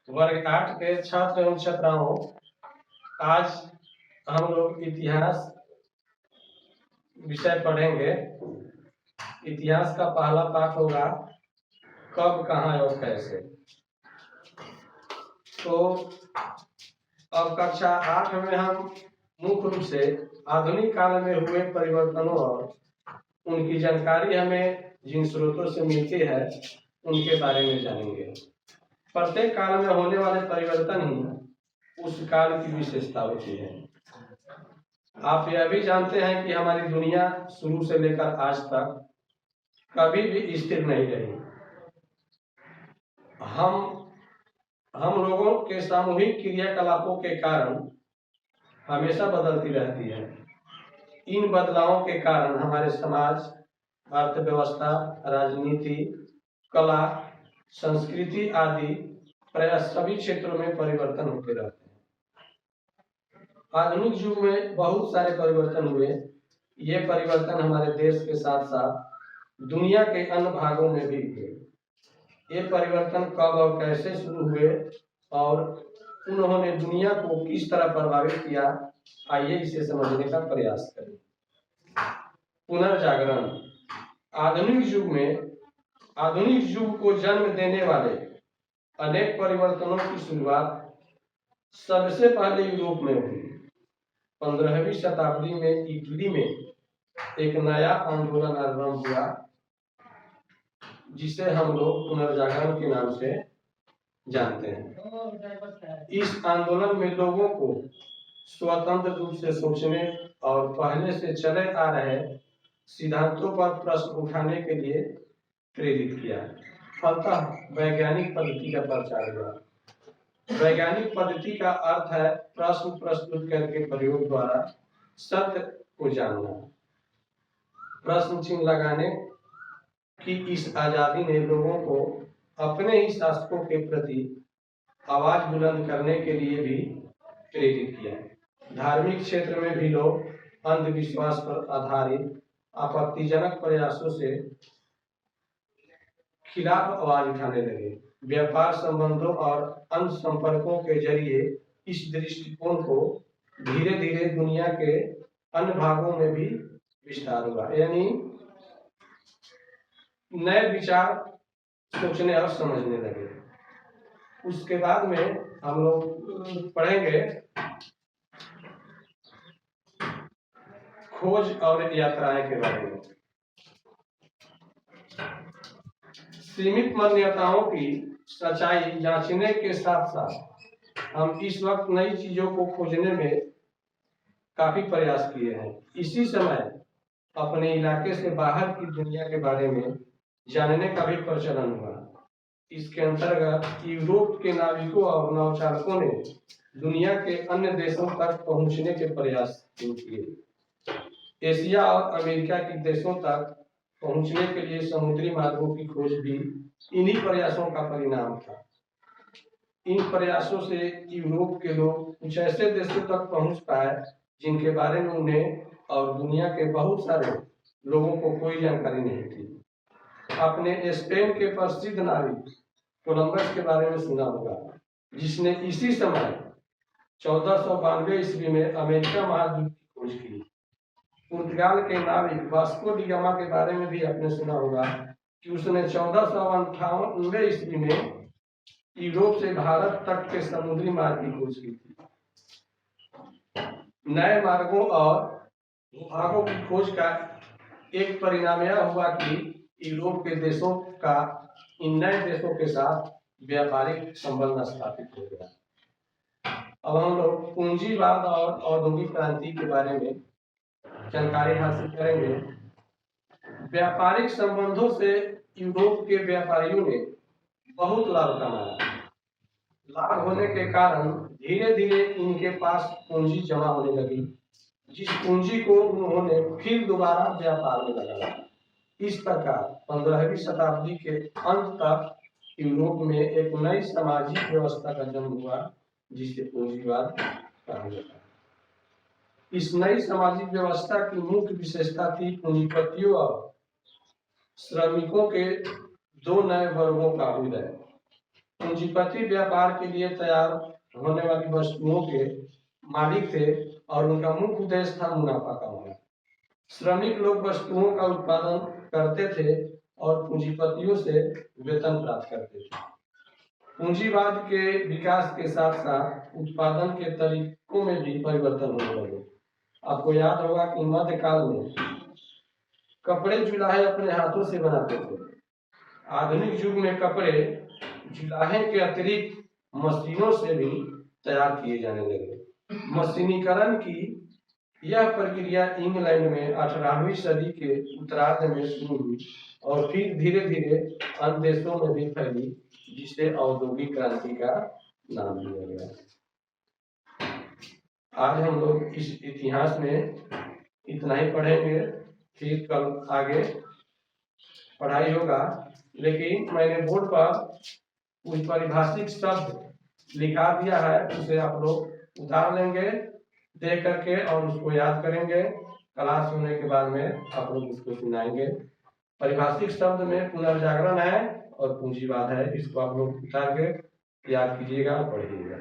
वर्ग 8 के छात्र एवं छात्राओं, आज हम लोग इतिहास विषय पढ़ेंगे। इतिहास का पहला पाठ होगा कब, कहाँ और कैसे। तो अब कक्षा 8 में हम मुख्य रूप से आधुनिक काल में हुए परिवर्तनों और उनकी जानकारी हमें जिन स्रोतों से मिलती है उनके बारे में जानेंगे। प्रत्येक काल में होने वाले परिवर्तन ही उस काल की विशेषता होती है। आप यह भी जानते हैं कि हमारी दुनिया शुरू से लेकर आज तक कभी भी स्थिर नहीं रही। हम लोगों के सामूहिक क्रियाकलापों के कारण हमेशा बदलती रहती है। इन बदलावों के कारण हमारे समाज, अर्थव्यवस्था, राजनीति, कला, संस्कृति आदि प्राय सभी क्षेत्रों में परिवर्तन होते रहते हैं। आधुनिक युग में बहुत सारे परिवर्तन हुए। ये परिवर्तन हमारे देश के साथ साथ दुनिया के अन्य भागों में भी हुए। ये परिवर्तन कब और कैसे शुरू हुए और उन्होंने दुनिया को किस तरह प्रभावित किया, आइए इसे समझने का प्रयास करें। पुनर्जागरण। आधुनिक युग को जन्म देने वाले अनेक परिवर्तनों की शुरुआत सबसे पहले यूरोप में हुई। 15वीं शताब्दी में इटली में एक नया आंदोलन आरंभ हुआ जिसे हम लोग पुनर्जागरण के नाम से जानते हैं। इस आंदोलन में लोगों को स्वतंत्र रूप से सोचने और पहले से चले आ रहे सिद्धांतों पर प्रश्न उठाने के लिए प्रेरित किया। फलतः वैज्ञानिक पद्धति का प्रचार हुआ। वैज्ञानिक पद्धति का अर्थ है प्रश्न प्रस्तुत करके प्रयोग द्वारा सत्य को जानना। प्रश्न चिन्ह लगाने की इस आजादी ने लोगों को अपने ही शासकों के प्रति आवाज बुलंद करने के लिए भी प्रेरित किया। धार्मिक क्षेत्र में भी लोग अंधविश्वास पर आधारित आपत्तिजनक प्रयासों से खिलाफ आवाज उठाने लगे। व्यापार संबंधों और अन्य संपर्कों के जरिए इस दृष्टिकोण को धीरे धीरे दुनिया के अन्य भागों में भी विस्तार हुआ, यानी नए विचार सोचने और समझने लगे। उसके बाद में हम लोग पढ़ेंगे खोज और यात्राएं के बारे में। सीमित मान्यताओं की सच्चाई जांचने के साथ साथ हम इस वक्त नई चीजों को खोजने में काफी प्रयास किए हैं। इसी समय अपने इलाके से बाहर की दुनिया के बारे में जानने का भी प्रचलन हुआ। इसके अंतर्गत यूरोप के नाविकों और नौचालकों ने दुनिया के अन्य देशों तक पहुंचने के प्रयास किए। एशिया और अमेरिका के देशों तक पहुंचने के लिए समुद्री मार्गों की खोज भी इन्हीं प्रयासों का परिणाम था। इन प्रयासों से यूरोप के लोग कुछ ऐसे देशों तक पहुंच पाए जिनके बारे में उन्हें और दुनिया के बहुत सारे लोगों को कोई जानकारी नहीं थी। आपने स्पेन के प्रसिद्ध नाविक कोलंबस के बारे में सुना होगा, जिसने इसी समय 1492 ईस्वी में अमेरिका महाद्वीप की खोज की। पुर्तगाल के नाविक वास्को डी गामा के बारे में भी आपने सुना होगा कि उसने 1498 ईस्वी में यूरोप से भारत तक के समुद्री मार्ग की खोज की थी। नए मार्गों और भूभागों की खोज का एक परिणाम यह हुआ कि यूरोप के देशों का इन नए देशों के साथ व्यापारिक संबंध स्थापित हो गया। अब हम लोग पूंजीवाद और औद्योगिक क्रांति के बारे में जानकारी हासिल करेंगे। व्यापारिक संबंधों से यूरोप के व्यापारियों ने बहुत लाभ कमाया। लाभ होने के कारण धीरे धीरे इनके पास पूंजी जमा होने लगी, जिस पूंजी को उन्होंने फिर दोबारा व्यापार में लगाया। इस प्रकार 15वीं शताब्दी के अंत तक यूरोप में एक नई सामाजिक व्यवस्था का जन्म हुआ, जिसे पूंजीवाद कहा जाता है। इस नई सामाजिक व्यवस्था की मुख्य विशेषता थी पूंजीपतियों और श्रमिकों के दो नए वर्गों का उदय। पूंजीपति व्यापार के लिए तैयार होने वाली वस्तुओं के मालिक थे और उनका मुख्य उद्देश्य था मुनाफा कमाना। श्रमिक लोग वस्तुओं का उत्पादन करते थे और पूंजीपतियों से वेतन प्राप्त करते थे। पूंजीवाद के विकास के साथ साथ उत्पादन के तरीकों में भी परिवर्तन होने लगे। आपको याद होगा कि मध्यकाल में कपड़े जुलाहे अपने हाथों से बनाते थे। आधुनिक युग में कपड़े जुलाहे के अतिरिक्त मशीनों से भी तैयार किए जाने लगे। मशीनीकरण की यह प्रक्रिया इंग्लैंड में 18वीं सदी के उत्तरार्ध में शुरू हुई और फिर धीरे धीरे अन्य देशों में भी फैली, जिसे औद्योगिक क्रांति का नाम दिया गया। आज हम लोग इस इतिहास में इतना ही पढ़ेंगे, फिर कल आगे पढ़ाई होगा। लेकिन मैंने बोर्ड पर कुछ पारिभाषिक शब्द लिखा दिया है, उसे आप लोग उतार लेंगे देख करके और उसको याद करेंगे। क्लास होने के बाद में आप लोग उसको सुनाएंगे। पारिभाषिक शब्द में पुनर्जागरण है और पूंजीवाद है, इसको आप लोग उतार के याद कीजिएगा और पढ़िएगा।